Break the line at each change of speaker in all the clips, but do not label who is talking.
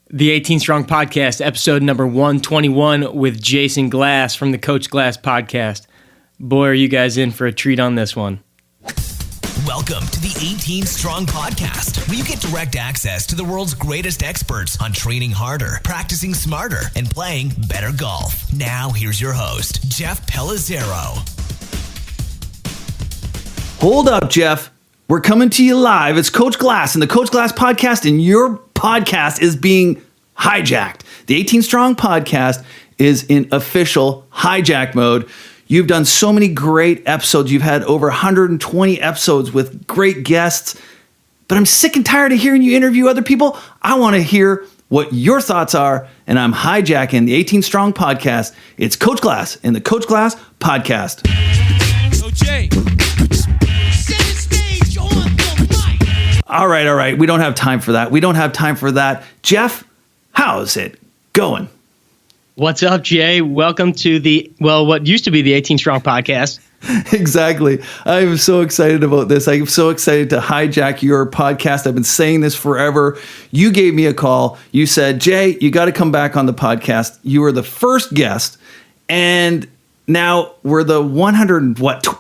The 18 Strong Podcast, episode number 121 with Jason Glass from the Coach Glass Podcast. Boy, are you guys in for a treat on this one.
Welcome to the 18 Strong Podcast, where you get direct access to the world's greatest experts on training harder, practicing smarter, and playing better golf. Now, here's your host, Jeff Pellizzero.
Hold up, Jeff. We're coming to you live. It's Coach Glass and the Coach Glass Podcast, and your podcast is being hijacked. The 18 Strong Podcast is in official hijack mode. You've done so many great episodes. You've had over 120 episodes with great guests, but I'm sick and tired of hearing you interview other people. I want to hear what your thoughts are, and I'm hijacking the 18 Strong Podcast. It's Coach Glass and the Coach Glass Podcast.
So Jay,
All right. We don't have time for that. Jeff, how's it going?
What's up, Jay? Welcome to what used to be the 18 Strong Podcast.
Exactly. I'm so excited about this. I'm so excited to hijack your podcast. I've been saying this forever. You gave me a call. You said, Jay, you got to come back on the podcast. You were the first guest, and now we're the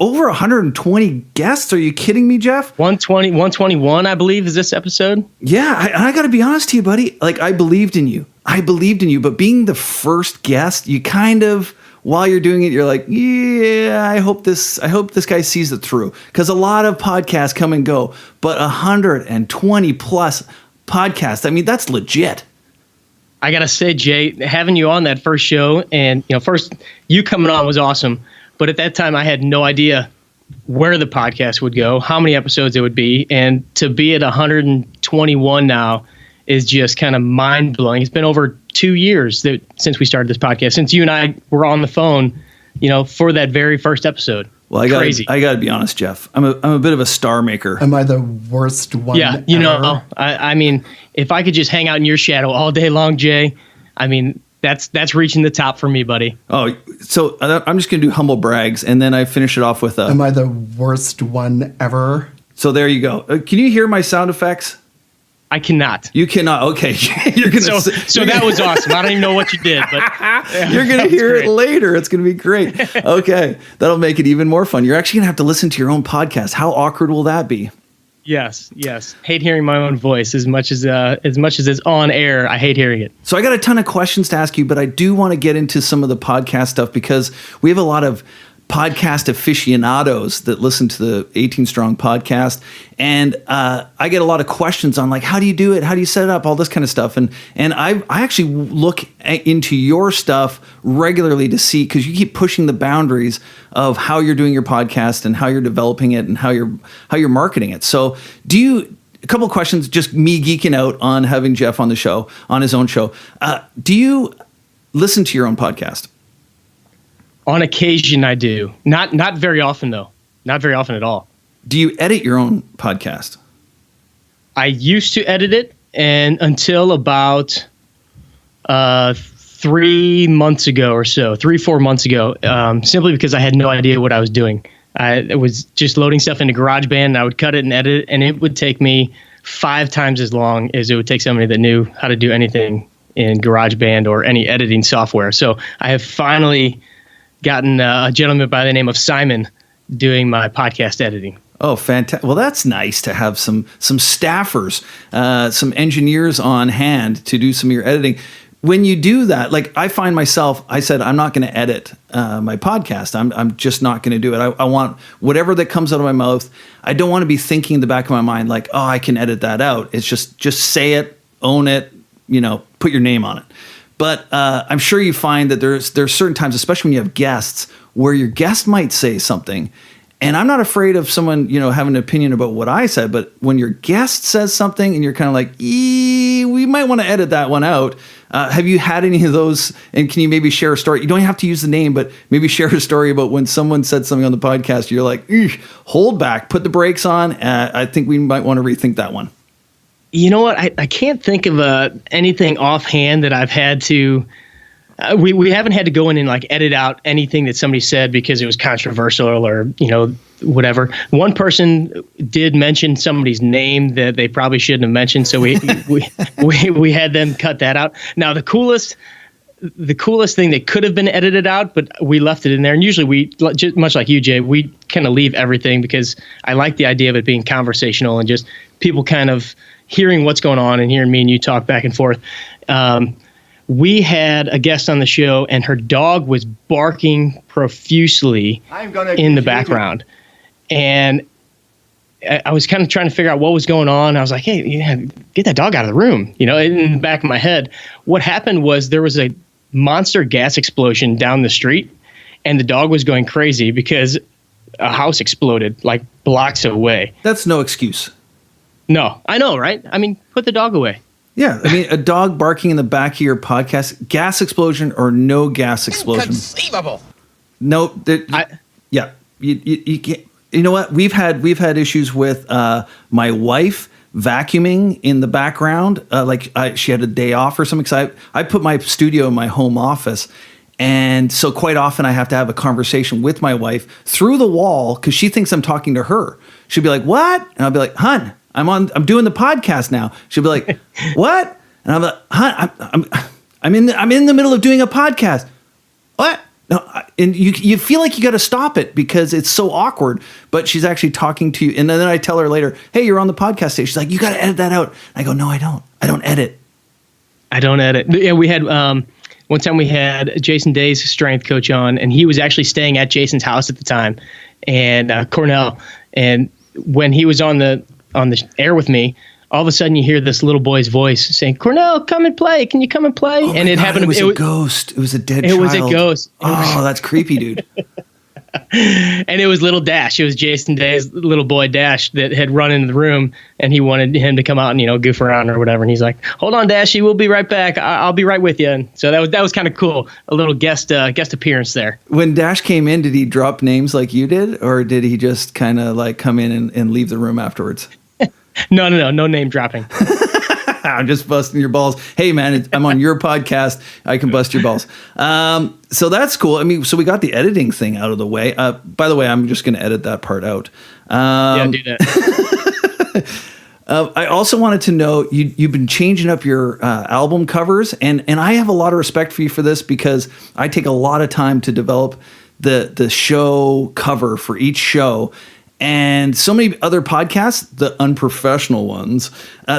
over 120 guests. Are you kidding me, Jeff?
121, I believe, is this episode.
Yeah, I got to be honest to you, buddy. Like, I believed in you, but being the first guest, you kind of, while you're doing it, you're like, yeah, I hope this guy sees it through. Because a lot of podcasts come and go, but 120 plus podcasts, I mean, that's legit.
I got to say, Jay, having you on that first show and, first you coming on was awesome. But at that time, I had no idea where the podcast would go, how many episodes it would be. And to be at 121 now is just kind of mind blowing. It's been over 2 years since we started this podcast, since you and I were on the phone, for that very first episode.
Well, I got to be honest, Jeff. I'm a bit of a star maker.
Am I the worst one?
Yeah,
ever?
I mean, if I could just hang out in your shadow all day long, Jay, I mean, that's reaching the top for me, buddy.
Oh, so I'm just going to do humble brags, and then I finish it off with
Am I the worst one ever?
So there you go. Can you hear my sound effects?
I cannot.
You cannot. Okay, you're gonna.
So that was awesome. I don't even know what you did, but
you're gonna hear it later. It's gonna be great. Okay, that'll make it even more fun. You're actually gonna have to listen to your own podcast. How awkward will that be?
Yes. Hate hearing my own voice as much as it's on air. I hate hearing it.
So I got a ton of questions to ask you, but I do want to get into some of the podcast stuff because we have a lot of podcast aficionados that listen to the 18 Strong Podcast, and I get a lot of questions on, like, how do you do it, how do you set it up, all this kind of stuff, and I actually look into your stuff regularly to see, because you keep pushing the boundaries of how you're doing your podcast and how you're developing it and how you're marketing it. So a couple of questions, just me geeking out on having Jeff on the show, on his own show. Do you listen to your own podcast?
On occasion, I do. Not very often, though. Not very often at all.
Do you edit your own podcast?
I used to edit it, and until about 3 months ago or so, 4 months ago, simply because I had no idea what I was doing. I was just loading stuff into GarageBand, and I would cut it and edit it, and it would take me 5 times as long as it would take somebody that knew how to do anything in GarageBand or any editing software. So I have finally gotten a gentleman by the name of Simon doing my podcast editing.
Oh, fantastic. Well, that's nice to have some staffers, some engineers on hand to do some of your editing. When you do that, like, I find myself, I said, I'm not going to edit my podcast. I'm just not going to do it. I want whatever that comes out of my mouth. I don't want to be thinking in the back of my mind, like, oh, I can edit that out. It's just say it, own it, put your name on it. But I'm sure you find that there's certain times, especially when you have guests, where your guest might say something. And I'm not afraid of someone, having an opinion about what I said. But when your guest says something and you're kind of like, we might want to edit that one out. Have you had any of those? And can you maybe share a story? You don't have to use the name, but maybe share a story about when someone said something on the podcast. You're like, hold back, put the brakes on. I think we might want to rethink that one.
You know what? I can't think of anything offhand that I've had to. We haven't had to go in and, like, edit out anything that somebody said because it was controversial or whatever. One person did mention somebody's name that they probably shouldn't have mentioned, so we had them cut that out. Now the coolest thing that could have been edited out, but we left it in there. And usually we, much like you, Jay, we kind of leave everything because I like the idea of it being conversational and just people kind of hearing what's going on and hearing me and you talk back and forth. We had a guest on the show and her dog was barking profusely in the background. And I was kind of trying to figure out what was going on. I was like, hey, get that dog out of the room, in the back of my head. What happened was there was a monster gas explosion down the street and the dog was going crazy because a house exploded like blocks away.
That's no excuse.
No, I know, right? I mean, put the dog away.
Yeah, I mean, a dog barking in the back of your podcast, gas explosion or no gas explosion.
Inconceivable.
No, yeah, you can't. You know what? We've had issues with my wife vacuuming in the background. She had a day off or something. Because I put my studio in my home office, and so quite often I have to have a conversation with my wife through the wall because she thinks I'm talking to her. She'll be like, "What?" And I'll be like, "Hun, I'm doing the podcast now." She'll be like, "What?" And I'm like, "Hun, I'm in the middle of doing a podcast." What? No, and you feel like you got to stop it because it's so awkward, but she's actually talking to you. And then I tell her later, "Hey, you're on the podcast today." She's like, "You got to edit that out." And I go, "No, I don't. I don't edit."
I don't edit. Yeah, we had one time we had Jason Day's strength coach on, and he was actually staying at Jason's house at the time, and Cornell. And when he was on the air with me, all of a sudden you hear this little boy's voice saying, "Cornell, come and play. Can you come and play?"
Oh
and it happened.
It was a ghost. It was a dead child.
It was a ghost.
Oh, that's creepy, dude.
And it was little Dash. It was Jason Day's little boy Dash that had run into the room, and he wanted him to come out and goof around or whatever. And he's like, "Hold on, Dashy, we'll be right back. I'll be right with you." And so that was kind of cool. A little guest appearance there.
When Dash came in, did he drop names like you did, or did he just kind of like come in and leave the room afterwards?
No name dropping.
I'm just busting your balls. Hey, man, I'm on your podcast. I can bust your balls. So that's cool. I mean, so we got the editing thing out of the way. By the way, I'm just going to edit that part out.
Yeah, do that.
I also wanted to know, you've been changing up your album covers, and I have a lot of respect for you for this because I take a lot of time to develop the show cover for each show. And so many other podcasts, the unprofessional ones,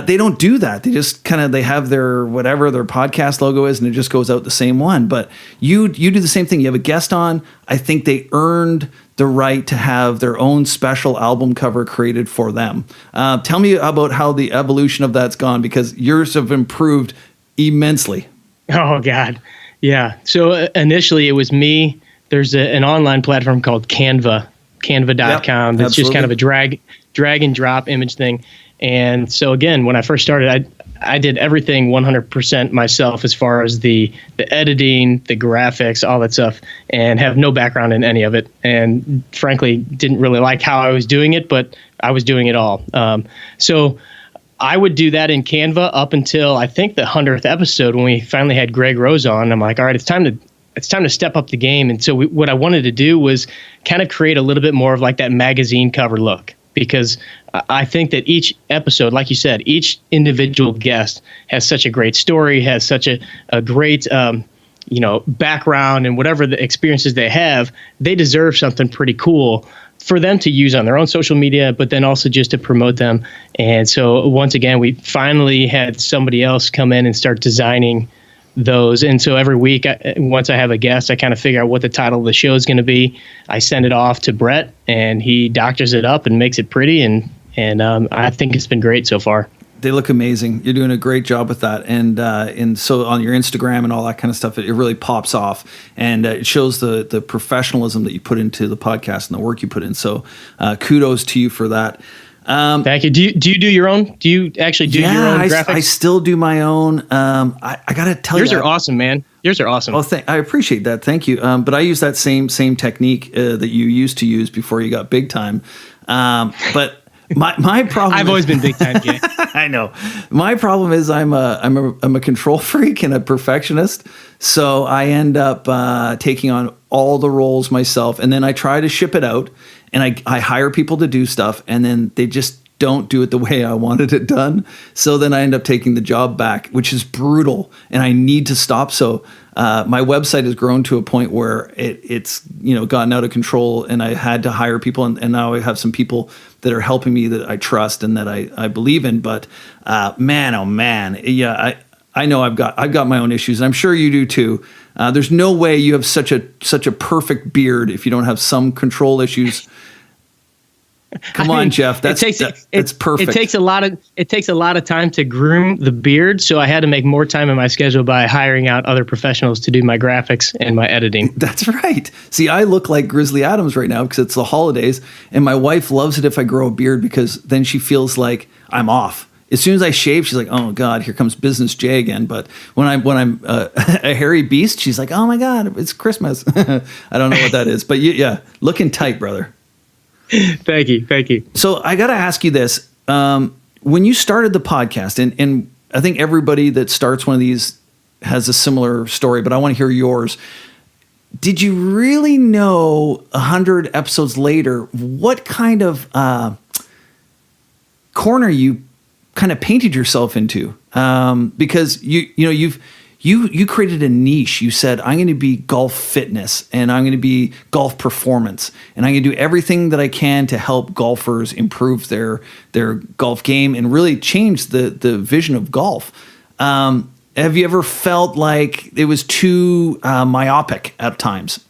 they don't do that. They just they have their whatever their podcast logo is, and it just goes out the same one. But you do the same thing. You have a guest on. I think they earned the right to have their own special album cover created for them. Tell me about how the evolution of that's gone, because yours have improved immensely.
Oh, God. Yeah. So initially it was me. There's an online platform called canva.com.
Yep,
that's just kind of a drag and drop image thing. And so again, when I first started, I did everything 100% myself as far as the editing, the graphics, all that stuff, and have no background in any of it. And frankly, didn't really like how I was doing it, but I was doing it all. So I would do that in Canva up until I think the 100th episode when we finally had Greg Rose on. I'm like, all right, it's time to step up the game. And so what I wanted to do was kind of create a little bit more of like that magazine cover look, because I think that each episode, like you said, each individual guest has such a great story, has such a great, background, and whatever the experiences they have, they deserve something pretty cool for them to use on their own social media, but then also just to promote them. And so once again, we finally had somebody else come in and start designing those. And so every week, once I have a guest, I kind of figure out what the title of the show is going to be. I send it off to Brett, and he doctors it up and makes it pretty. And I think it's been great so far.
They look amazing. You're doing a great job with that. And so on your Instagram and all that kind of stuff, it really pops off, and it shows the professionalism that you put into the podcast and the work you put in. So kudos to you for that.
Thank you. Do you do your own? Do you actually do your own graphics?
I still do my own. I got to tell you,
yours are awesome, man. Yours are awesome.
Oh, I appreciate that. Thank you. But I use that same technique that you used to use before you got big time. But my problem.
I've always been big time, Jay.
I know. My problem is I'm a control freak and a perfectionist. So I end up taking on all the roles myself, and then I try to ship it out. and I hire people to do stuff, and then they just don't do it the way I wanted it done. So then I end up taking the job back, which is brutal, and I need to stop. So my website has grown to a point where it's gotten out of control, and I had to hire people, and now I have some people that are helping me that I trust and that I believe in. But man, oh man, yeah, I know I've got my own issues, and I'm sure you do too. There's no way you have such a perfect beard if you don't have some control issues. Come on, Jeff. That's perfect.
It takes a lot of time to groom the beard, so I had to make more time in my schedule by hiring out other professionals to do my graphics and my editing.
That's right. See, I look like Grizzly Adams right now because it's the holidays, and my wife loves it if I grow a beard because then she feels like I'm off. As soon as I shave, she's like, "Oh God, here comes Business Jay again." But when I'm a hairy beast, she's like, "Oh my God, it's Christmas." I don't know what that is, but yeah, looking tight, brother.
Thank you.
So I got to ask you this. When you started the podcast, and I think everybody that starts one of these has a similar story, but I want to hear yours. Did you really know 100 episodes later what kind of corner you kind of painted yourself into? Because you created a niche. You said, I'm going to be golf fitness, and I'm going to be golf performance, and I'm going to do everything that I can to help golfers improve their golf game and really change the vision of golf. Have you ever felt like it was too myopic at times?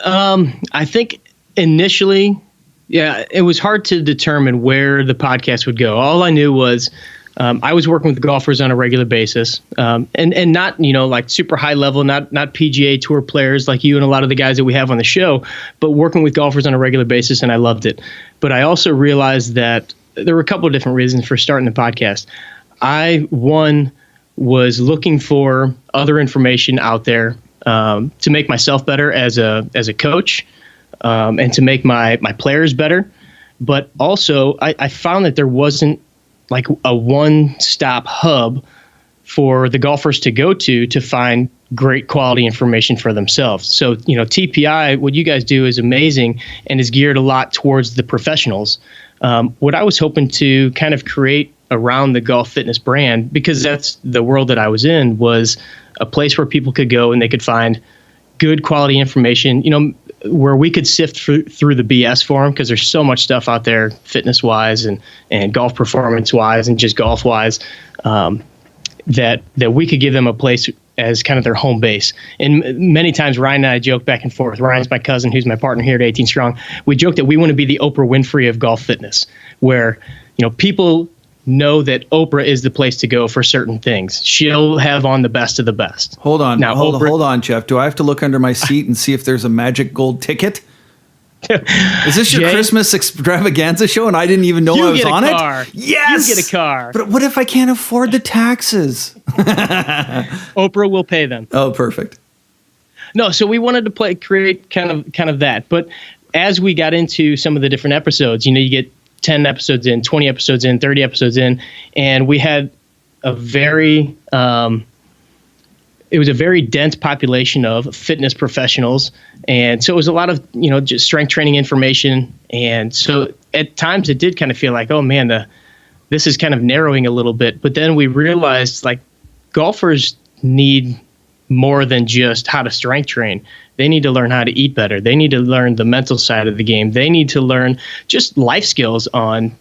I think initially, yeah, it was hard to determine where the podcast would go. All I knew was I was working with golfers on a regular basis, and not like super high level, not PGA Tour players like you and a lot of the guys that we have on the show, but working with golfers on a regular basis, and I loved it. But I also realized that there were a couple of different reasons for starting the podcast. One was looking for other information out there to make myself better as a coach, and to make my players better. But also, I found that there wasn't like a one-stop hub for the golfers to go to find great quality information for themselves. So, TPI, what you guys do is amazing and is geared a lot towards the professionals. What I was hoping to kind of create around the golf fitness brand, because that's the world that I was in, was a place where people could go and they could find good quality information, where we could sift through the BS for them, because there's so much stuff out there fitness wise and golf performance wise and just golf wise, that we could give them a place as kind of their home base. And many times Ryan and I joke back and forth. Ryan's my cousin, who's my partner here at 18 Strong. We joke that we want to be the Oprah Winfrey of golf fitness, where, people know that Oprah is the place to go for certain things. She'll have on the best of the best.
Hold on, hold on, Jeff. Do I have to look under my seat and see if there's a magic gold ticket? Is this your Christmas extravaganza show and I didn't even know I was on it? Yes!
You get a car.
But what if I can't afford the taxes?
Oprah will pay them.
Oh, perfect.
No, so we wanted to create kind of that. But as we got into some of the different episodes, you get 10 episodes in, 20 episodes in, 30 episodes in, and we had a very it was a very dense population of fitness professionals. And so it was a lot of, just strength training information. And so at times it did kind of feel like, oh man, this is kind of narrowing a little bit. But then we realized like golfers need more than just how to strength train. They need to learn how to eat better. They need to learn the mental side of the game. They need to learn just life skills on,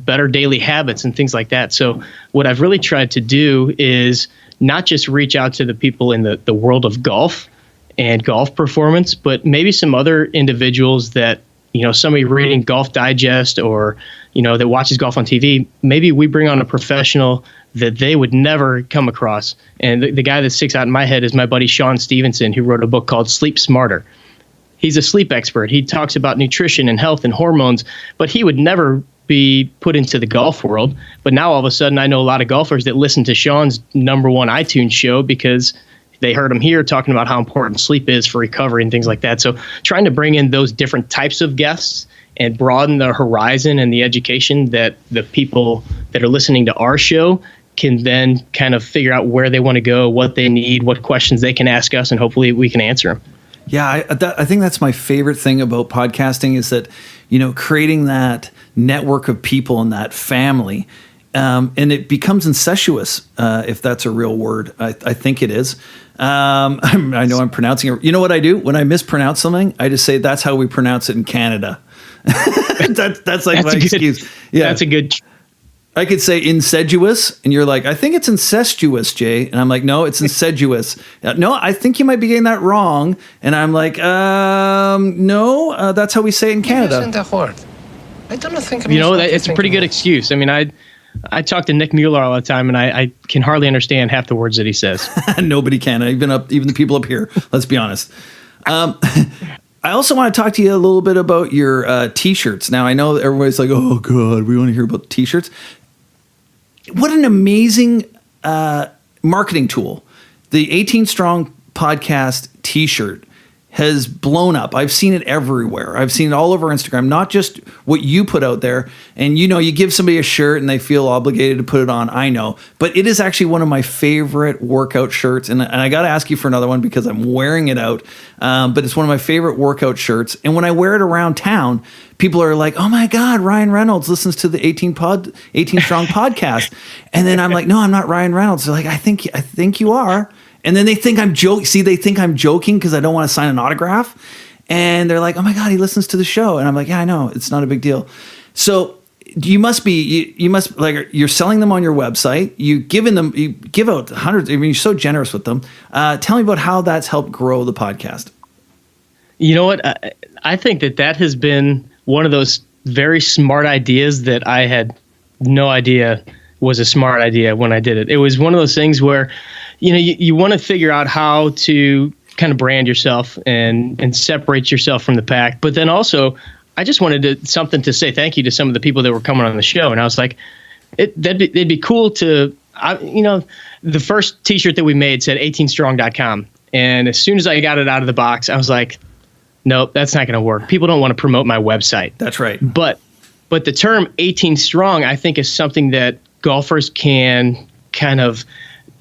better daily habits and things like that. So what I've really tried to do is not just reach out to the people in the world of golf and golf performance, but maybe some other individuals that, somebody reading Golf Digest or, that watches golf on TV, maybe we bring on a professional that they would never come across. And the guy that sticks out in my head is my buddy Sean Stevenson, who wrote a book called Sleep Smarter. He's a sleep expert. He talks about nutrition and health and hormones, but he would never be put into the golf world. But now all of a sudden I know a lot of golfers that listen to Sean's #1 iTunes show because they heard him here talking about how important sleep is for recovery and things like that. So trying to bring in those different types of guests and broaden the horizon and the education that the people that are listening to our show can then kind of figure out where they want to go, what they need, what questions they can ask us, and hopefully we can answer them.
Yeah, I think that's my favorite thing about podcasting is that, creating that network of people and that family, and it becomes incestuous, if that's a real word. I think it is. I know I'm pronouncing it. You know what I do? When I mispronounce something, I just say that's how we pronounce it in Canada. That's like my excuse. Yeah,
that's a good.
I could say incestuous, and you're like, I think it's incestuous, Jay. And I'm like, no, it's incestuous. No, I think you might be getting that wrong. And I'm like, no, that's how we say it in Canada.
I don't think
it's a pretty good excuse. I mean, I talk to Nick Mueller all the time, and I can hardly understand half the words that he says.
Nobody can, even the people up here. Let's be honest. I also want to talk to you a little bit about your T-shirts. Now, I know everybody's like, oh, God, we want to hear about T-shirts. What an amazing marketing tool. The 18 Strong Podcast T-shirt has blown up. I've seen it everywhere. I've seen it all over Instagram, not just what you put out there. And you give somebody a shirt and they feel obligated to put it on. I know, but it is actually one of my favorite workout shirts. And I got to ask you for another one because I'm wearing it out. But it's one of my favorite workout shirts. And when I wear it around town, people are like, oh my God, Ryan Reynolds listens to the 18 Strong podcast. And then I'm like, no, I'm not Ryan Reynolds. They're like, I think you are. And then they think I'm joking. See, they think I'm joking because I don't want to sign an autograph. And they're like, oh my God, he listens to the show. And I'm like, yeah, I know. It's not a big deal. So you must like, you're selling them on your website. You give out hundreds. I mean, you're so generous with them. Tell me about how that's helped grow the podcast.
You know what? I think that has been one of those very smart ideas that I had no idea was a smart idea when I did it. It was one of those things where, you want to figure out how to kind of brand yourself and separate yourself from the pack. But then also, I just wanted something to say thank you to some of the people that were coming on the show. And I was like, it'd be cool to, the first T-shirt that we made said 18strong.com. And as soon as I got it out of the box, I was like, nope, that's not going to work. People don't want to promote my website.
That's right.
But the term 18 strong, I think, is something that golfers can kind of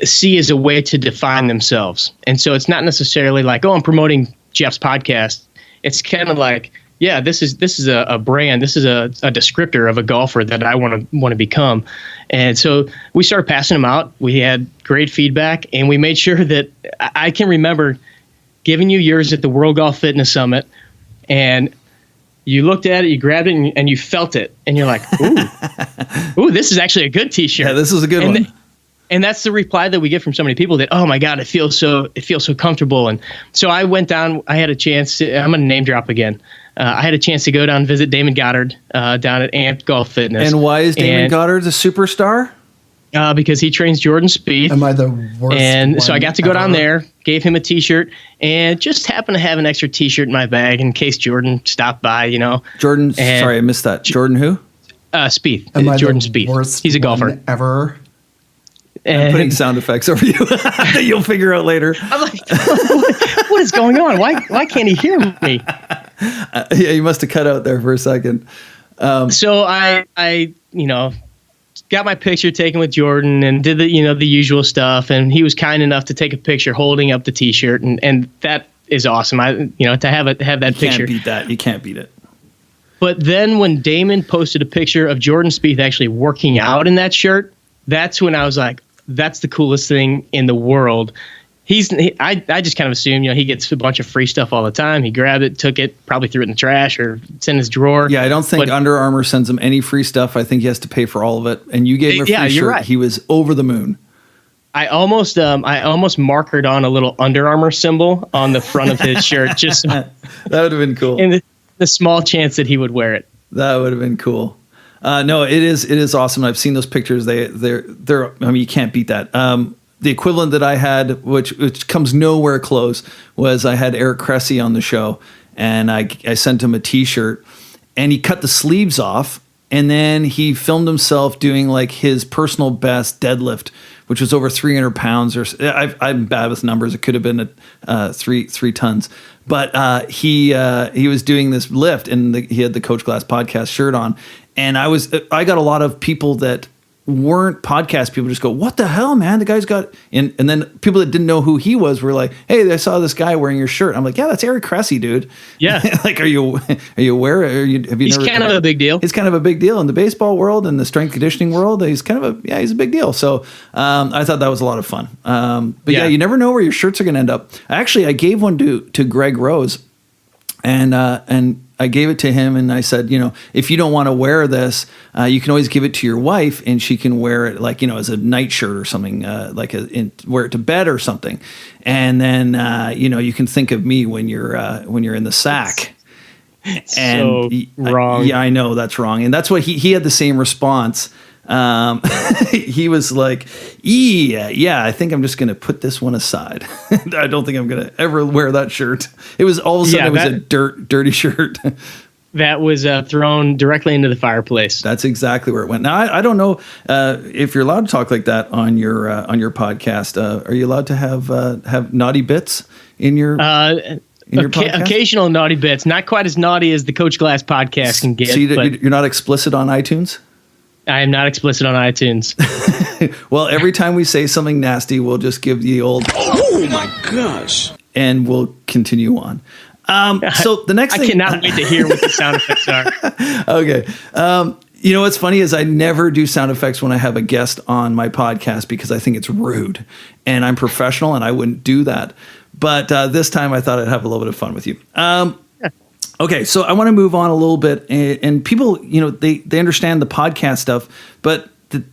see as a way to define themselves. And so it's not necessarily like, oh, I'm promoting Jeff's podcast. It's kind of like, yeah, this is a brand. This is a descriptor of a golfer that I want to become. And so we started passing them out. We had great feedback, and we made sure that I can remember giving you yours at the World Golf Fitness Summit, and you looked at it, you grabbed it, and you felt it, and you're like, ooh, this is actually a good T-shirt.
Yeah, this is a good one.
And that's the reply that we get from so many people that, oh my God, it feels so comfortable. And so I went down. I had a chance. I'm going to name drop again. I had a chance to go down and visit Damon Goddard down at Amp Golf Fitness.
And why is Damon Goddard a superstar?
Because he trains Jordan Spieth.
Am I the worst?
And so I got to go down there, gave him a T-shirt, and just happened to have an extra T-shirt in my bag in case Jordan stopped by.
Jordan. Sorry, I missed that. Jordan who?
Spieth.
Am I
Jordan
the
Spieth.
worst
He's a golfer.
one ever.
I'm putting sound effects over you that you'll figure out later.
I'm like, what is going on? Why can't he hear me?
Yeah, you must have cut out there for a second.
So I got my picture taken with Jordan and did the usual stuff, and he was kind enough to take a picture holding up the T-shirt, and that is awesome. To have that picture.
You can't beat it.
But then when Damon posted a picture of Jordan Spieth actually working out in that shirt, that's when I was like, that's the coolest thing in the world. I just kind of assumed, he gets a bunch of free stuff all the time. He grabbed it, took it, probably threw it in the trash or it's in his drawer.
Yeah, I don't think Under Armour sends him any free stuff. I think he has to pay for all of it. And you gave him a free shirt. Right. He was over the moon.
I almost markered on a little Under Armour symbol on the front of his shirt. Just
that would have been cool.
And the small chance that he would wear it.
That would have been cool. No, it is awesome. I've seen those pictures. They're I mean, you can't beat that. The equivalent that I had, which comes nowhere close, was I had Eric Cressy on the show, and I sent him a T-shirt, and he cut the sleeves off, and then he filmed himself doing like his personal best deadlift, which was over 300 pounds. I'm bad with numbers. It could have been three tons. But he was doing this lift, and he had the Coach Glass podcast shirt on. And I got a lot of people that weren't podcast people just go, what the hell, man? The guy's got, and then people that didn't know who he was were like, hey, I saw this guy wearing your shirt. I'm like, yeah, that's Eric Cressy, dude.
Yeah.
Like, are you aware?
He's kind of a big deal.
He's kind of a big deal in the baseball world and the strength conditioning world. He's a big deal. So I thought that was a lot of fun. But yeah, you never know where your shirts are going to end up. Actually, I gave one to Greg Rose, and I gave it to him, and I said, if you don't want to wear this, you can always give it to your wife, and she can wear it like, as a nightshirt or something, wear it to bed or something. And then, you can think of me when you're in the sack.
And wrong.
Yeah, I know that's wrong. And that's what he had the same response. He was like, yeah, I think I'm just going to put this one aside. I don't think I'm going to ever wear that shirt. It was all of a sudden, it was a dirty shirt.
That was thrown directly into the fireplace.
That's exactly where it went. Now, I don't know if you're allowed to talk like that on your podcast. Are you allowed to have naughty bits in your podcast?
Occasional naughty bits, not quite as naughty as the Coach Glass podcast can get.
So you're not explicit on iTunes?
I am not explicit on iTunes.
Well, every time we say something nasty, we'll just give the old,
Oh my gosh.
and we'll continue on. So the next thing,
I cannot wait to hear what the sound effects are.
Okay. What's funny is I never do sound effects when I have a guest on my podcast because I think it's rude, and I'm professional and I wouldn't do that. But this time I thought I'd have a little bit of fun with you. Okay, so I want to move on a little bit, and people, they understand the podcast stuff, but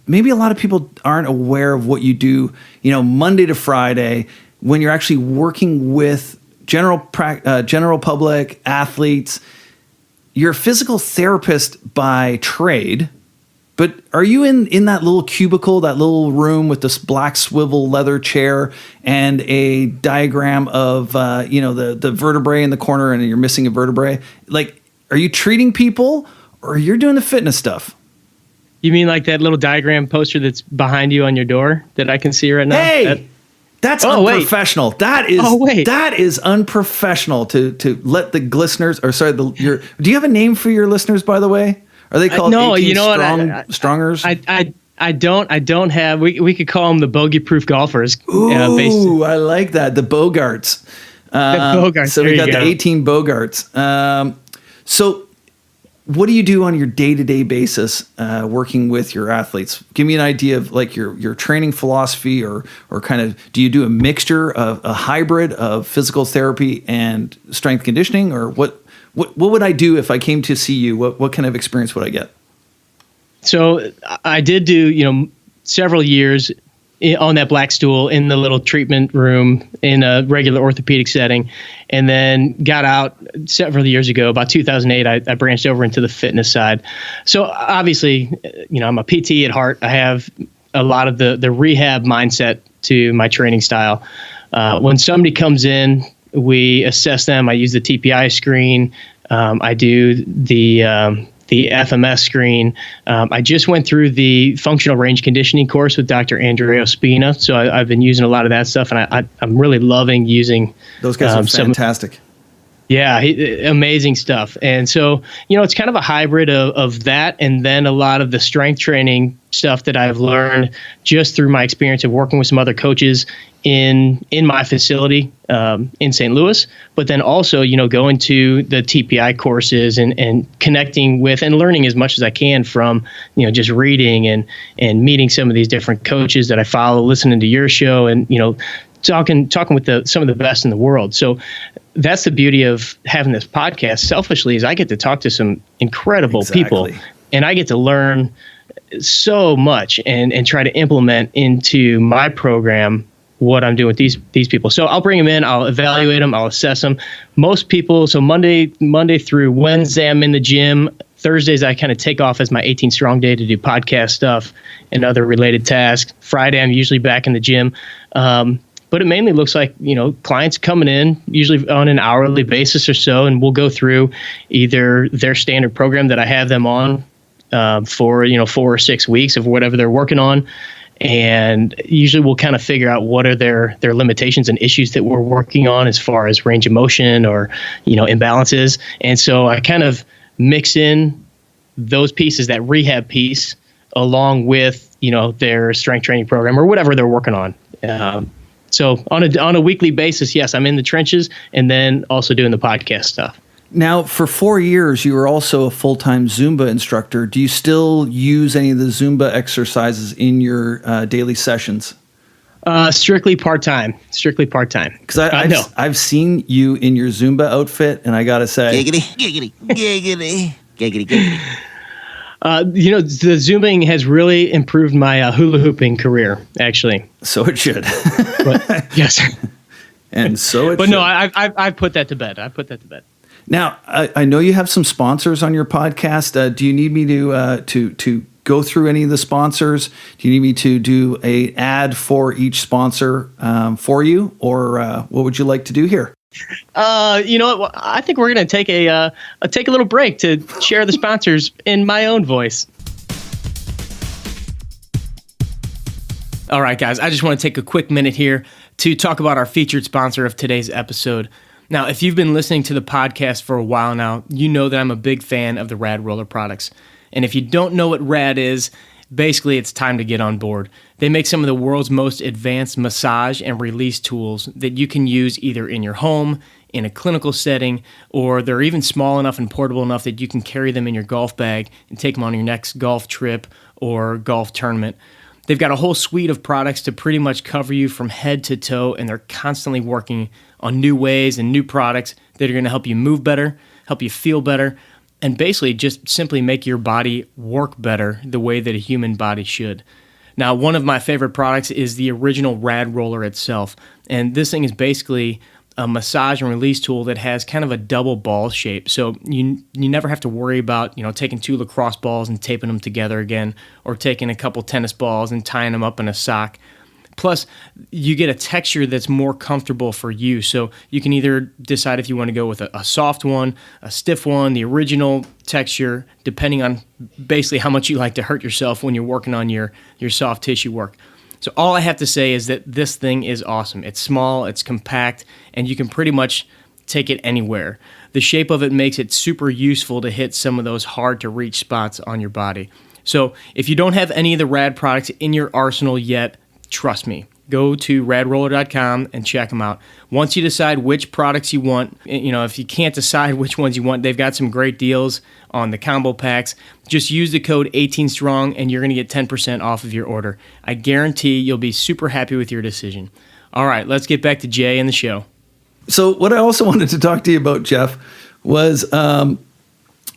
maybe a lot of people aren't aware of what you do, Monday to Friday, when you're actually working with general public, athletes. You're a physical therapist by trade, but are you in that little cubicle, that little room with this black swivel leather chair and a diagram of, the vertebrae in the corner and you're missing a vertebrae? Like, are you treating people or you're doing the fitness stuff?
You mean like that little diagram poster that's behind you on your door that I can see right now?
Hey, that's unprofessional.
Wait.
That is unprofessional to let the listeners, do you have a name for your listeners, by the way? Are they called 18 strongers?
I don't have. We could call them the bogey-proof golfers.
Ooh, I like that. The Bogarts.
The Bogarts.
So we got the 18 Bogarts. So what do you do on your day-to-day basis working with your athletes? Give me an idea of like your training philosophy, or kind of, do you do a mixture of a hybrid of physical therapy and strength conditioning, or what would I do if I came to see you? What kind of experience would I get? So
I did do, several years on that black stool in the little treatment room in a regular orthopedic setting, and then got out several years ago, about 2008, I branched over into the fitness side. So obviously, I'm a PT at heart. I have a lot of the rehab mindset to my training style. When somebody comes in, we assess them. I use the TPI screen. I do the FMS screen. I just went through the functional range conditioning course with Dr. Andrea Spina. So I've been using a lot of that stuff, and I'm really loving using
those guys. Are fantastic.
Yeah, amazing stuff. And so, it's kind of a hybrid of that, and then a lot of the strength training stuff that I've learned just through my experience of working with some other coaches in my facility in St. Louis, but then also, going to the TPI courses and connecting with and learning as much as I can from, just reading and meeting some of these different coaches that I follow, listening to your show, and, talking with some of the best in the world. So that's the beauty of having this podcast, selfishly, is I get to talk to some incredible people, and I get to learn so much and try to implement into my program what I'm doing with these people. So I'll bring them in, I'll evaluate them, I'll assess them. Most people, so Monday through Wednesday, I'm in the gym. Thursdays, I kind of take off as my 18 strong day to do podcast stuff and other related tasks. Friday, I'm usually back in the gym. But it mainly looks like, clients coming in usually on an hourly basis or so, and we'll go through either their standard program that I have them on for 4 or 6 weeks of whatever they're working on. And usually we'll kind of figure out what are their limitations and issues that we're working on as far as range of motion or, imbalances. And so I kind of mix in those pieces, that rehab piece, along with, their strength training program or whatever they're working on. So on a weekly basis, yes, I'm in the trenches and then also doing the podcast stuff.
Now, for 4 years, you were also a full-time Zumba instructor. Do you still use any of the Zumba exercises in your daily sessions?
Strictly part-time.
Because I've seen you in your Zumba outfit, and I got to say...
Giggity, giggity, giggity, giggity, giggity.
The Zooming has really improved my hula hooping career, actually.
So it should.
But, yes.
And so it
But
should.
no, I've put that to bed.
Now, I know you have some sponsors on your podcast. Do you need me to go through any of the sponsors? Do you need me to do an ad for each sponsor for you, or what would you like to do here?
You know what? I think we're going to take a little break to share the sponsors in my own voice. All right, guys, I just want to take a quick minute here to talk about our featured sponsor of today's episode. Now, if you've been listening to the podcast for a while now, you know that I'm a big fan of the Rad Roller products. And if you don't know what Rad is, basically it's time to get on board. They make some of the world's most advanced massage and release tools that you can use either in your home, in a clinical setting, or they're even small enough and portable enough that you can carry them in your golf bag and take them on your next golf trip or golf tournament. They've got a whole suite of products to pretty much cover you from head to toe, and they're constantly working on new ways and new products that are going to help you move better, help you feel better, and basically just simply make your body work better the way that a human body should. Now, one of my favorite products is the original Rad Roller itself, and this thing is basically a massage and release tool that has kind of a double ball shape. So you never have to worry about, taking 2 lacrosse balls and taping them together again, or taking a couple tennis balls and tying them up in a sock. Plus, you get a texture that's more comfortable for you. So you can either decide if you want to go with a soft one, a stiff one, the original texture, depending on basically how much you like to hurt yourself when you're working on your soft tissue work. So all I have to say is that this thing is awesome. It's small, it's compact, and you can pretty much take it anywhere. The shape of it makes it super useful to hit some of those hard-to-reach spots on your body. So if you don't have any of the Rad products in your arsenal yet, trust me. Go to radroller.com and check them out. Once you decide which products you want, if you can't decide which ones you want, they've got some great deals on the combo packs. Just use the code 18STRONG and you're going to get 10% off of your order. I guarantee you'll be super happy with your decision. All right, let's get back to Jay and the show.
So what I also wanted to talk to you about, Jeff, was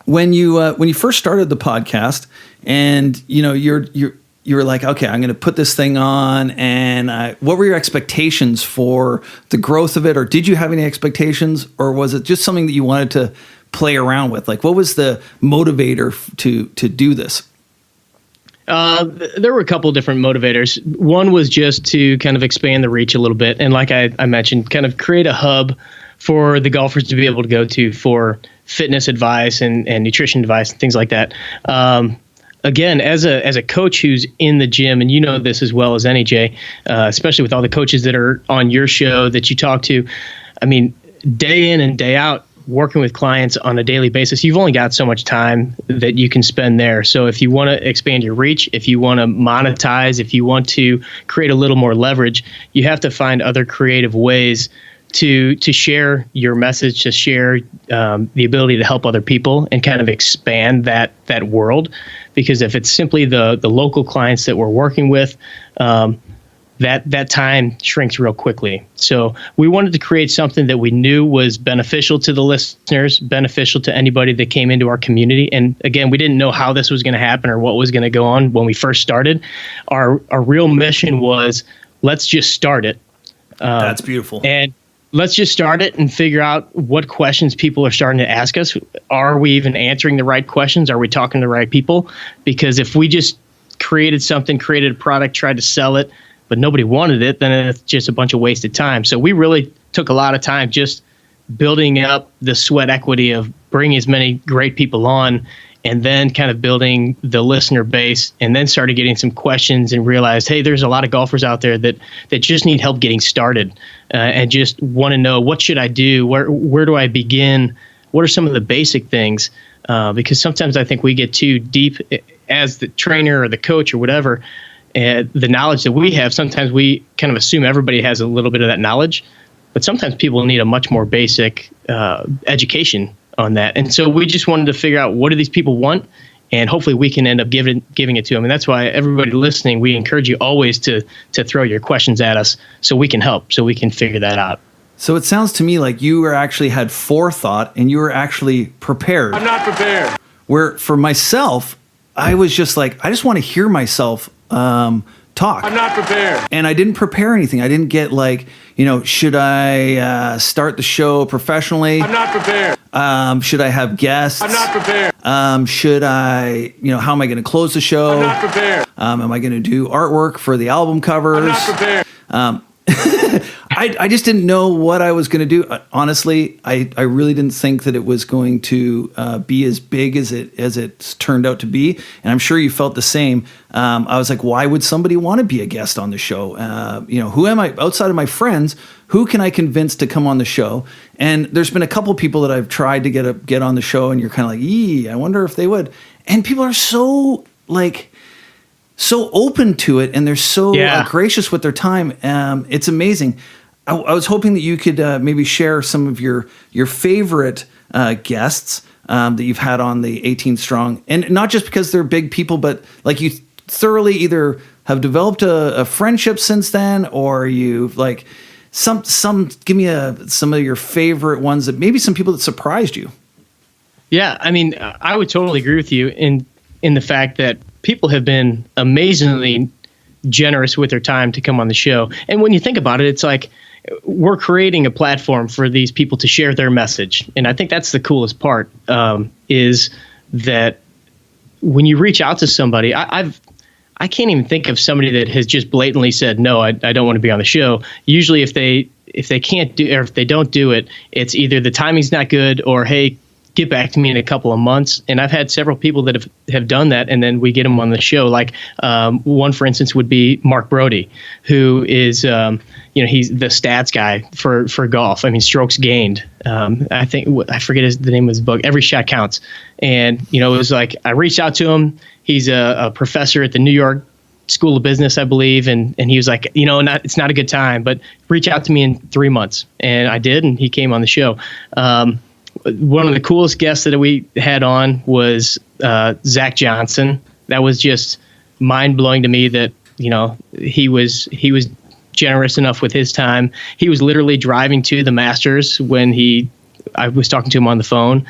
when you first started the podcast, and you were like, okay, I'm going to put this thing on, and what were your expectations for the growth of it, or did you have any expectations, or was it just something that you wanted to play around with? Like, what was the motivator to do this?
There were a couple different motivators. One was just to kind of expand the reach a little bit, and like I mentioned, kind of create a hub for the golfers to be able to go to for fitness advice and nutrition advice and things like that. Again, as a coach who's in the gym, and you know this as well as any, Jay, especially with all the coaches that are on your show that you talk to, I mean, day in and day out, working with clients on a daily basis, you've only got so much time that you can spend there. So if you want to expand your reach, if you want to monetize, if you want to create a little more leverage, you have to find other creative ways to share your message, to share the ability to help other people and kind of expand that world. Because if it's simply the local clients that we're working with, that time shrinks real quickly. So we wanted to create something that we knew was beneficial to the listeners, beneficial to anybody that came into our community. And again, we didn't know how this was going to happen or what was going to go on when we first started. Our real mission was, let's just start it.
That's beautiful.
And let's just start it and figure out what questions people are starting to ask us. Are we even answering the right questions? Are we talking to the right people? Because if we just created a product, tried to sell it, but nobody wanted it, then it's just a bunch of wasted time. So we really took a lot of time just building up the sweat equity of bringing as many great people on, and then kind of building the listener base, and then started getting some questions and realized, hey, there's a lot of golfers out there that just need help getting started and just want to know, what should I do? Where do I begin? What are some of the basic things? Because sometimes I think we get too deep as the trainer or the coach or whatever. the knowledge that we have, sometimes we kind of assume everybody has a little bit of that knowledge, but sometimes people need a much more basic education on that. And so we just wanted to figure out, what do these people want? And hopefully we can end up giving it to them. And that's why everybody listening, we encourage you always to throw your questions at us so we can help, so we can figure that out.
So it sounds to me like you actually had forethought and you were actually prepared.
I'm not prepared.
Where for myself, I was just like, I just want to hear myself talk.
I'm not prepared.
And I didn't prepare anything. I didn't get like, should I start the show professionally?
I'm not prepared.
Should I have guests?
I'm not prepared.
Should I, how am I going to close the show?
I'm not prepared.
Am I going to do artwork for the album covers?
I'm not prepared.
I just didn't know what I was going to do. Honestly, I really didn't think that it was going to be as big as it's turned out to be. And I'm sure you felt the same. I was like, why would somebody want to be a guest on the show? Who am I outside of my friends? Who can I convince to come on the show? And there's been a couple of people that I've tried to get on the show, and you're kind of like, I wonder if they would. And people are so open to it, and they're so gracious with their time. It's amazing. I was hoping that you could maybe share some of your favorite guests that you've had on the 18 Strong, and not just because they're big people, but like you thoroughly either have developed a friendship since then, or you've like give me some of your favorite ones that maybe some people that surprised you.
Yeah, I mean, I would totally agree with you in the fact that people have been amazingly generous with their time to come on the show. And when you think about it, it's like we're creating a platform for these people to share their message. And I think that's the coolest part, is that when you reach out to somebody, I can't even think of somebody that has just blatantly said, no, I don't want to be on the show. Usually if they can't do, or if they don't do it, it's either the timing's not good, or, hey, get back to me in a couple of months. And I've had several people that have done that, and then we get them on the show. Like one, for instance, would be Mark Brody, who is, he's the stats guy for golf. I mean, strokes gained. I forget the name of his book, Every Shot Counts. And, it was like, I reached out to him. He's a professor at the New York School of Business, I believe. And he was like, it's not a good time, but reach out to me in 3 months. And I did, and he came on the show. One of the coolest guests that we had on was Zach Johnson. That was just mind blowing to me that, he was generous enough with his time. He was literally driving to the Masters when I was talking to him on the phone.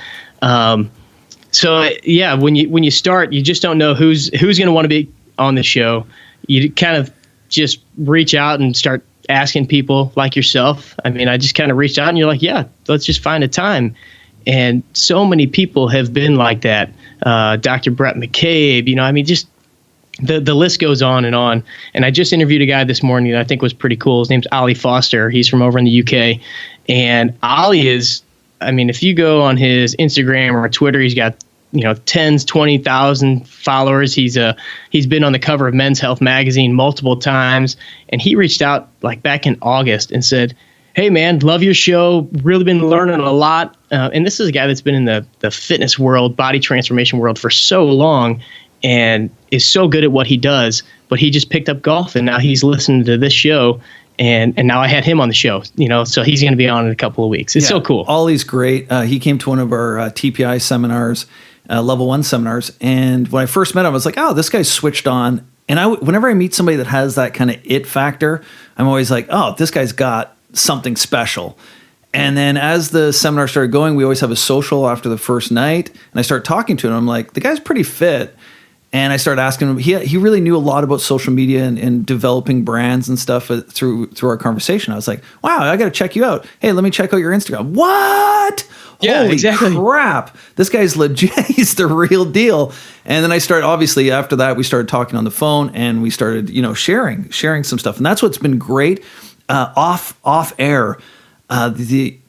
So yeah, when you start, you just don't know who's going to want to be on the show. You kind of just reach out and start asking people like yourself. I mean, I just kind of reached out, and you're like, yeah, let's just find a time. And so many people have been like that. Dr. Brett McCabe, just the list goes on. And I just interviewed a guy this morning that I think was pretty cool. His name's Ollie Foster. He's from over in the UK. And Ollie is, if you go on his Instagram or Twitter, he's got, tens, 20,000 followers. He's been on the cover of Men's Health magazine multiple times. And he reached out like back in August and said, hey, man, love your show. Really been learning a lot. And this is a guy that's been in the fitness world, body transformation world for so long, and is so good at what he does. But he just picked up golf, and now he's listening to this show. And now I had him on the show, so he's going to be on in a couple of weeks. It's so cool.
Ollie's great. He came to one of our TPI seminars, level 1 seminars. And when I first met him, I was like, oh, this guy's switched on. And whenever I meet somebody that has that kind of it factor, I'm always like, oh, this guy's got something special. And then as the seminar started going, we always have a social after the first night. And I start talking to him. I'm like, the guy's pretty fit. And I started asking him, he really knew a lot about social media and developing brands and stuff through our conversation. I was like, wow, I got to check you out. Hey, let me check out your Instagram. What?
Yeah,
Holy
exactly.
crap. This guy's legit. He's the real deal. And then I started, obviously, after that, we started talking on the phone, and we started, sharing some stuff. And that's what's been great off air, the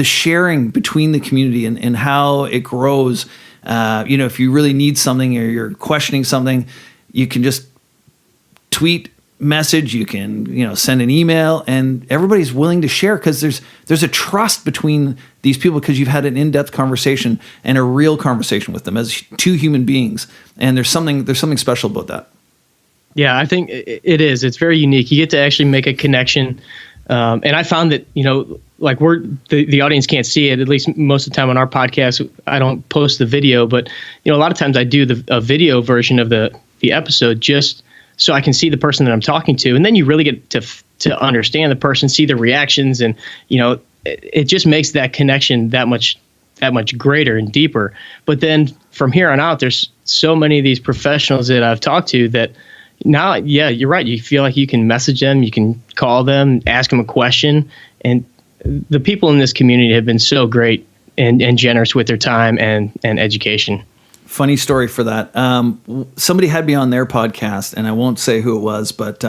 sharing between the community and how it grows. If you really need something or you're questioning something, you can just tweet, message, you can, send an email, and everybody's willing to share because there's a trust between these people because you've had an in-depth conversation and a real conversation with them as two human beings. And there's something special about that.
Yeah, I think it is. It's very unique. You get to actually make a connection. And I found that, like the audience can't see it, at least most of the time on our podcast. I don't post the video, but, a lot of times I do a video version of the episode just so I can see the person that I'm talking to. And then you really get to understand the person, see the reactions. And, it just makes that connection that much greater and deeper. But then from here on out, there's so many of these professionals that I've talked to that now, yeah, you're right. You feel like you can message them, you can call them, ask them a question. And the people in this community have been so great and generous with their time and education.
Funny story for that. Somebody had me on their podcast, and I won't say who it was, but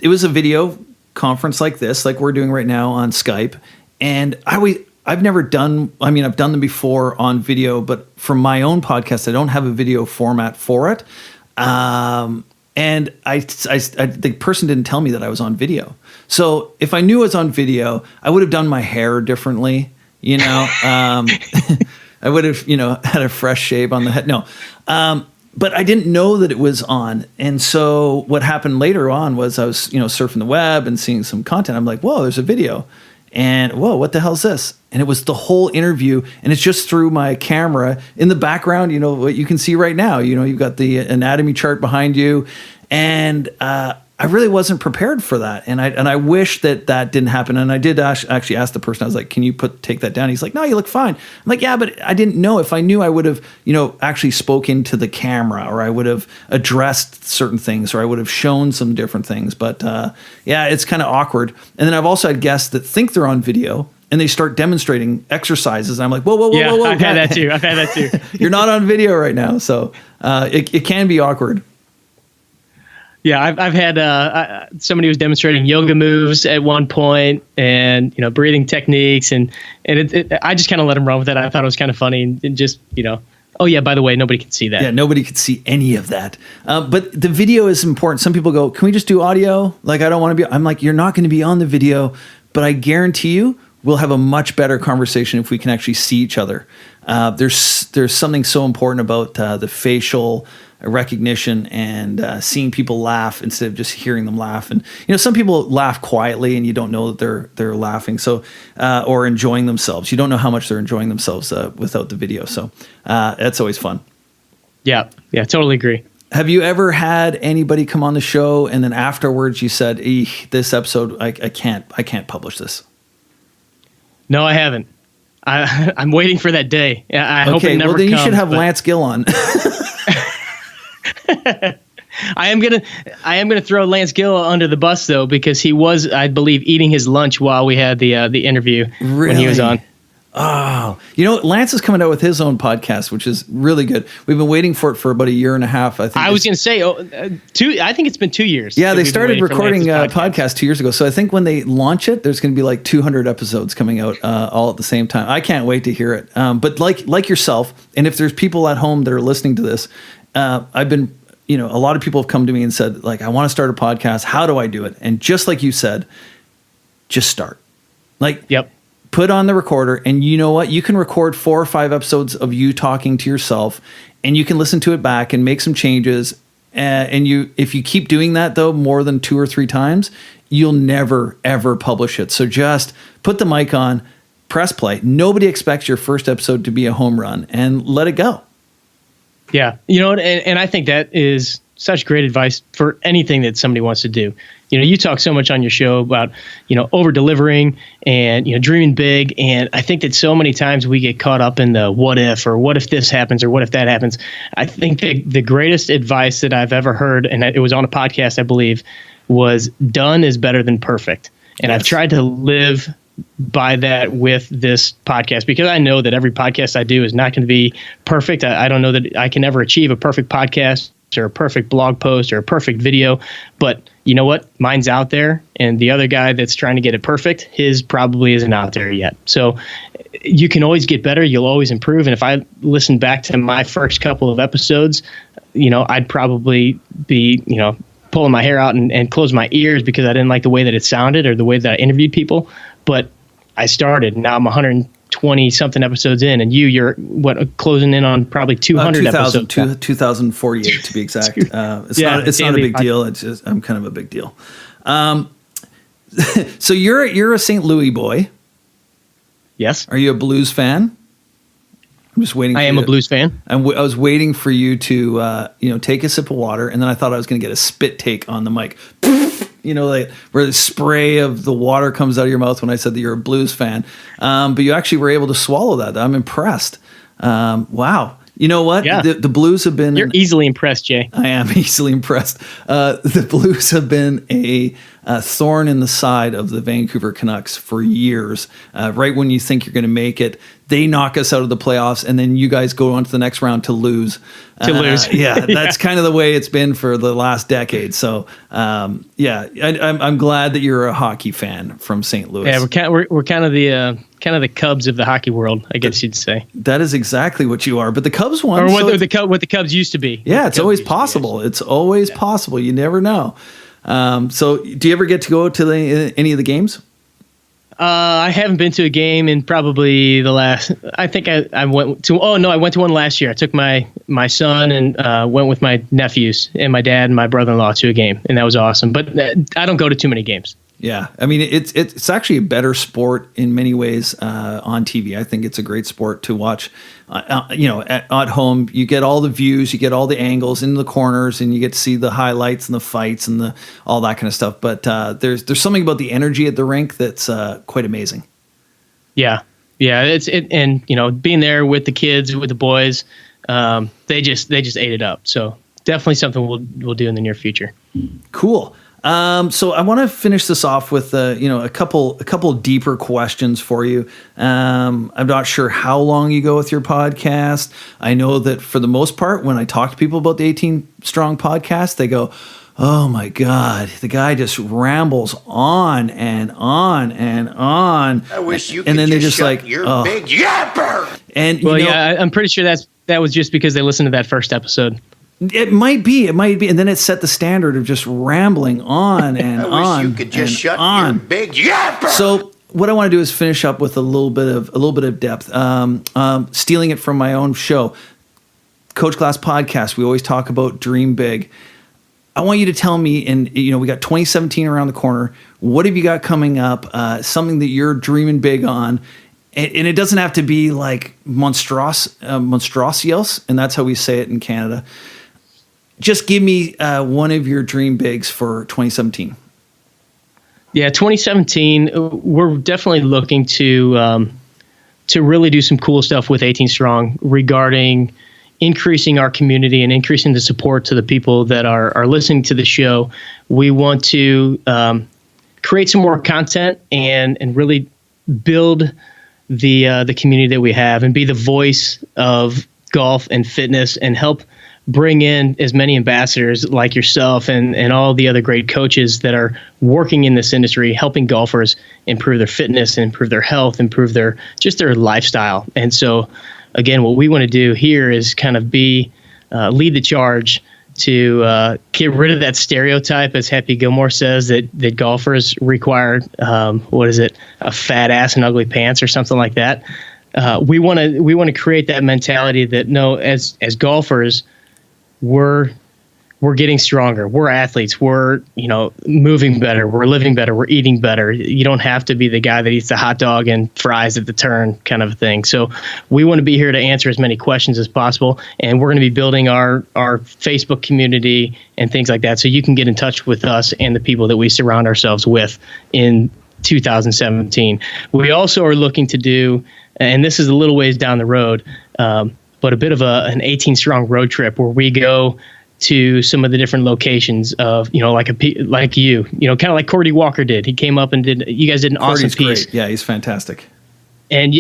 it was a video conference like this, like we're doing right now on Skype. And I've never done, I've done them before on video, but for my own podcast, I don't have a video format for it. And the person didn't tell me that I was on video. So if I knew I was on video, I would have done my hair differently, I would have, had a fresh shave on the head. No. But I didn't know that it was on. And so what happened later on was I was, surfing the web and seeing some content. I'm like, whoa, there's a video. And whoa, what the hell is this? And it was the whole interview, and it's just through my camera in the background. What you can see right now. You've got the anatomy chart behind you, and I really wasn't prepared for that, and I wish that didn't happen. And I did actually ask the person. I was like, "Can you take that down?" He's like, "No, you look fine." I'm like, "Yeah, but I didn't know. If I knew, I would have, actually spoken to the camera, or I would have addressed certain things, or I would have shown some different things." But yeah, it's kind of awkward. And then I've also had guests that think they're on video, and they start demonstrating exercises. I'm like, whoa.
I've had that too.
You're not on video right now, so it can be awkward.
Yeah, I've had somebody was demonstrating yoga moves at one point, and breathing techniques, and I just kind of let them run with it. I thought it was kind of funny, and just oh yeah, by the way, nobody can see that.
Yeah, nobody could see any of that. But the video is important. Some people go, "Can we just do audio?" Like, I don't want to be. I'm like, you're not going to be on the video, but I guarantee you, we'll have a much better conversation if we can actually see each other. There's something so important about the facial recognition and seeing people laugh instead of just hearing them laugh. And some people laugh quietly, and you don't know that they're laughing. So or enjoying themselves. You don't know how much they're enjoying themselves without the video. So that's always fun.
Yeah, totally agree.
Have you ever had anybody come on the show and then afterwards you said, "This episode, I can't publish this"?
No, I haven't. I'm waiting for that day. I hope it never comes.
Then you should have Lance Gill on.
I am gonna throw Lance Gill under the bus though, because he was, I believe, eating his lunch while we had the interview when he was on.
Oh, Lance is coming out with his own podcast, which is really good. We've been waiting for it for about a year and a half. I think. I
was going to say, I think it's been 2 years.
Yeah, they started recording podcast 2 years ago. So I think when they launch it, there's going to be like 200 episodes coming out all at the same time. I can't wait to hear it. But like yourself, and if there's people at home that are listening to this, I've been, a lot of people have come to me and said, like, I want to start a podcast. How do I do it? And just like you said, just start.
Yep.
Put on the recorder, and you know what? You can record 4 or 5 episodes of you talking to yourself, and you can listen to it back and make some changes. And if you keep doing that though, more than 2 or 3 times, you'll never, ever publish it. So just put the mic on, press play. Nobody expects your first episode to be a home run, and let it go.
Yeah. And I think that is such great advice for anything that somebody wants to do. You talk so much on your show about, over delivering and, dreaming big. And I think that so many times we get caught up in the what if, or what if this happens, or what if that happens. I think the greatest advice that I've ever heard, and it was on a podcast, I believe, was done is better than perfect. And yes. I've tried to live by that with this podcast, because I know that every podcast I do is not going to be perfect. I don't know that I can ever achieve a perfect podcast or a perfect blog post or a perfect video, but you know what? Mine's out there, and the other guy that's trying to get it perfect, his probably isn't out there yet. So you can always get better. You'll always improve. And if I listen back to my first couple of episodes, I'd probably be, pulling my hair out and close my ears because I didn't like the way that it sounded or the way that I interviewed people. But I started. Now I'm 120 20 something episodes in, and you're what, closing in on probably 200 episodes.
2048 to be exact. It's not a big deal. It's just, I'm kind of a big deal. So you're a St. Louis boy.
Yes.
Are you a Blues fan? I'm just waiting.
I am a Blues fan.
I was waiting for you to, take a sip of water, and then I thought I was going to get a spit take on the mic. Like where the spray of the water comes out of your mouth when I said that you're a Blues fan. But you actually were able to swallow that. I'm impressed. Wow. You know what?
Yeah.
The Blues have been...
You're easily impressed, Jay.
I am easily impressed. The Blues have been a thorn in the side of the Vancouver Canucks for years. Right when you think you're going to make it, they knock us out of the playoffs, and then you guys go on to the next round to lose. Yeah, that's kind of the way it's been for the last decade. So, I'm glad that you're a hockey fan from St. Louis.
Yeah, we're kind of the Cubs of the hockey world, I guess you'd say.
That is exactly what you are. But the Cubs won.
Or what the Cubs used to be.
Yeah, it's always possible. It's always possible. You never know. So do you ever get to go to any of the games?
I haven't been to a game in probably the last. I think I went to. Oh no, I went to one last year. I took my son and went with my nephews and my dad and my brother-in-law to a game, and that was awesome. But I don't go to too many games.
Yeah, I mean it's actually a better sport in many ways on TV. I think it's a great sport to watch. At home, you get all the views, you get all the angles in the corners, and you get to see the highlights and the fights and all that kind of stuff. But there's something about the energy at the rink that's quite amazing. Yeah,
and being there with the kids, with the boys, they just ate it up. So definitely something we'll do in the near future.
Cool. So I want to finish this off with a couple deeper questions for you. I'm not sure how long you go with your podcast. I know that for the most part, when I talk to people about the 18 Strong podcast, they go, "Oh my God, the guy just rambles on and on and on."
I wish you could
and then they
just
just
shut your big yapper.
And
I'm pretty sure that was just because they listened to that first episode.
It might be, and then it set the standard of just rambling on and on.
I wish you could just shut your big yapper.
So what I want to do is finish up with a little bit of depth, stealing it from my own show, Coach Glass Podcast. We always talk about dream big. I want you to tell me, and we got 2017 around the corner. What have you got coming up? Something that you're dreaming big on. And it doesn't have to be like monstrosios, and that's how we say it in Canada. Just give me one of your dream bigs for 2017.
Yeah, 2017, we're definitely looking to really do some cool stuff with 18 Strong regarding increasing our community and increasing the support to the people that are listening to the show. We want to create some more content and really build the community that we have and be the voice of golf and fitness and help bring in as many ambassadors like yourself and all the other great coaches that are working in this industry, helping golfers improve their fitness, improve their health, improve their lifestyle. And so, again, what we want to do here is kind of lead the charge to get rid of that stereotype, as Happy Gilmore says, that golfers require, a fat ass and ugly pants or something like that. We want to create that mentality that no, as golfers, we're getting stronger. We're athletes. We're, moving better. We're living better. We're eating better. You don't have to be the guy that eats the hot dog and fries at the turn kind of thing. So we want to be here to answer as many questions as possible. And we're going to be building our Facebook community and things like that. So you can get in touch with us and the people that we surround ourselves with in 2017. We also are looking to do, and this is a little ways down the road, but a bit of an 18 Strong road trip where we go to some of the different locations of, like you, kind of like Cordy Walker did. He came up and you guys did an awesome piece.
Great. Yeah, he's fantastic.
And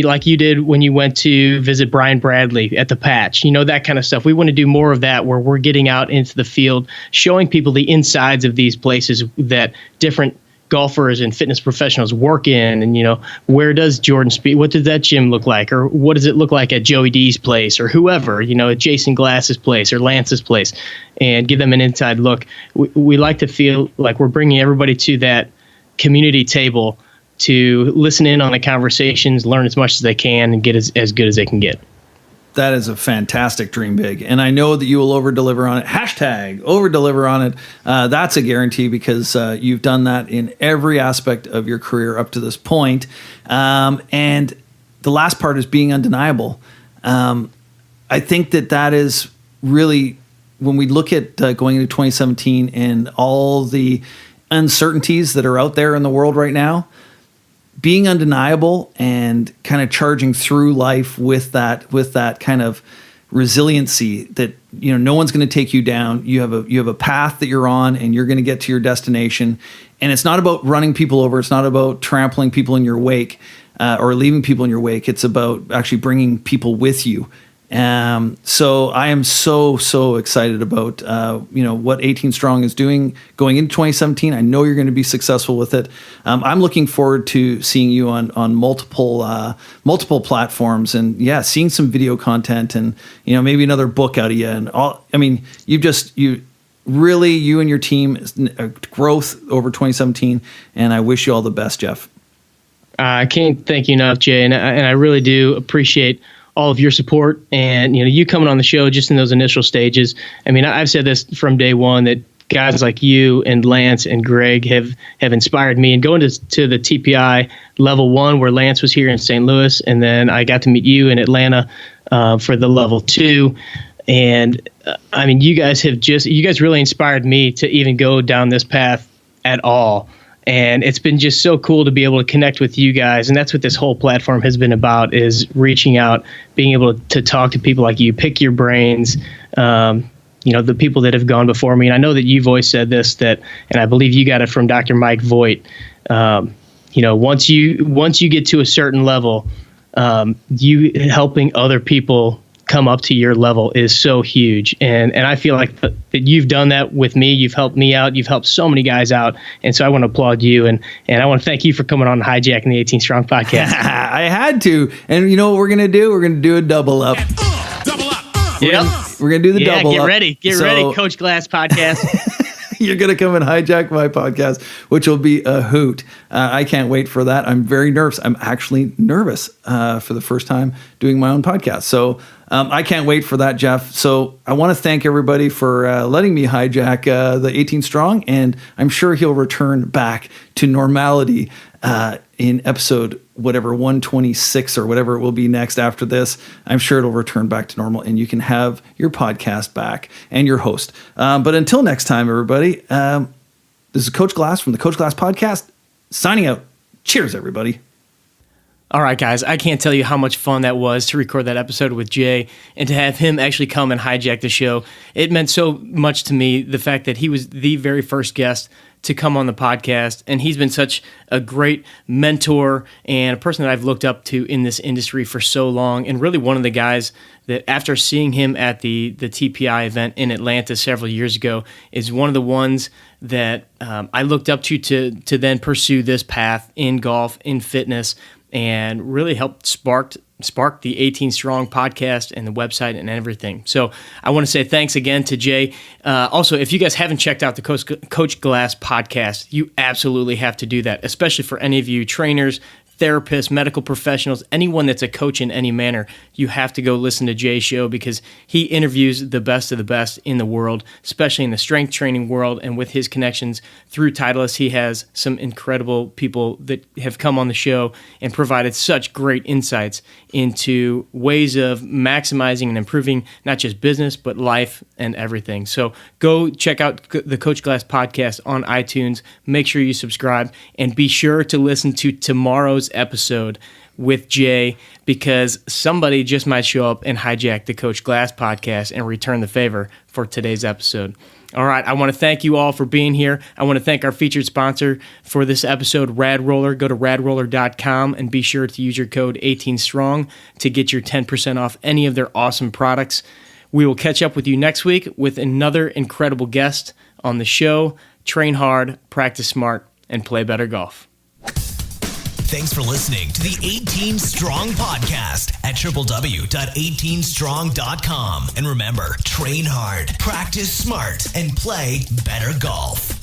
like you did when you went to visit Brian Bradley at the Patch, that kind of stuff. We want to do more of that where we're getting out into the field, showing people the insides of these places that different golfers and fitness professionals work in, and where does Jordan Spieth, what does that gym look like, or what does it look like at Joey D's place, or whoever, at Jason Glass's place or Lance's place, and give them an inside look. We like to feel like we're bringing everybody to that community table to listen in on the conversations, learn as much as they can, and get as good as they can get.
That is a fantastic dream big. And I know that you will over-deliver on it. Hashtag over-deliver on it. That's a guarantee because you've done that in every aspect of your career up to this point. And the last part is being undeniable. I think that is really, when we look at going into 2017 and all the uncertainties that are out there in the world right now, being undeniable and kind of charging through life with that kind of resiliency that, no one's going to take you down. You have a path that you're on, and you're going to get to your destination. And it's not about running people over. It's not about trampling people in your wake or leaving people in your wake. It's about actually bringing people with you. So I am so excited about, what 18 Strong is doing going into 2017. I know you're going to be successful with it. I'm looking forward to seeing you on multiple platforms, and seeing some video content, and, maybe another book out of you. And all, I mean, you and your team growth over 2017. And I wish you all the best, Jeff.
I can't thank you enough, Jay. And I really do appreciate all of your support, and you coming on the show just in those initial stages. I mean, I've said this from day one, that guys like you and Lance and Greg have inspired me. And going to the TPI level 1, where Lance was here in St. Louis, and then I got to meet you in Atlanta for the level 2. And I mean, you guys really inspired me to even go down this path at all. And it's been just so cool to be able to connect with you guys. And that's what this whole platform has been about, is reaching out, being able to talk to people like you, pick your brains, the people that have gone before me. And I know that you've always said this, and I believe you got it from Dr. Mike Voigt. Once you get to a certain level, you helping other people come up to your level is so huge. And I feel like that you've done that with me. You've helped me out. You've helped so many guys out. And so I want to applaud you. And I want to thank you for coming on Hijacking the 18 Strong podcast.
I had to. And you know what we're going to do? We're going to do a double up.
Double up.
We're going to do the double up.
Get ready. Coach Glass podcast.
You're going to come and hijack my podcast, which will be a hoot. I can't wait for that. I'm very nervous. I'm actually nervous for the first time doing my own podcast. So I can't wait for that, Jeff. So I want to thank everybody for letting me hijack the 18 Strong, and I'm sure he'll return back to normality in episode whatever 126 or whatever it will be next after this. I'm sure it'll return back to normal, and you can have your podcast back and your host. But until next time, everybody, this is Coach Glass from the Coach Glass podcast signing out. Cheers, everybody.
All right, guys, I can't tell you how much fun that was to record that episode with Jay and to have him actually come and hijack the show. It meant so much to me, the fact that he was the very first guest to come on the podcast, and he's been such a great mentor and a person that I've looked up to in this industry for so long, and really one of the guys that, after seeing him at the TPI event in Atlanta several years ago, is one of the ones that I looked up to then pursue this path in golf, in fitness, and really helped spark the 18 Strong podcast and the website and everything. So I want to say thanks again to Jay. Also, if you guys haven't checked out the Coach Glass podcast, you absolutely have to do that, especially for any of you trainers, therapists, medical professionals, anyone that's a coach in any manner. You have to go listen to Jay's show, because he interviews the best of the best in the world, especially in the strength training world. And with his connections through Titleist, he has some incredible people that have come on the show and provided such great insights into ways of maximizing and improving not just business, but life and everything. So go check out the Coach Glass podcast on iTunes. Make sure you subscribe, and be sure to listen to tomorrow's episode with Jay, because somebody just might show up and hijack the Coach Glass podcast and return the favor for today's episode. All right, I want to thank you all for being here. I want to thank our featured sponsor for this episode, Rad Roller. Go to radroller.com and be sure to use your code 18Strong to get your 10% off any of their awesome products. We will catch up with you next week with another incredible guest on the show. Train hard, practice smart, and play better golf.
Thanks for listening to the 18 Strong podcast at www.18strong.com. And remember, train hard, practice smart, and play better golf.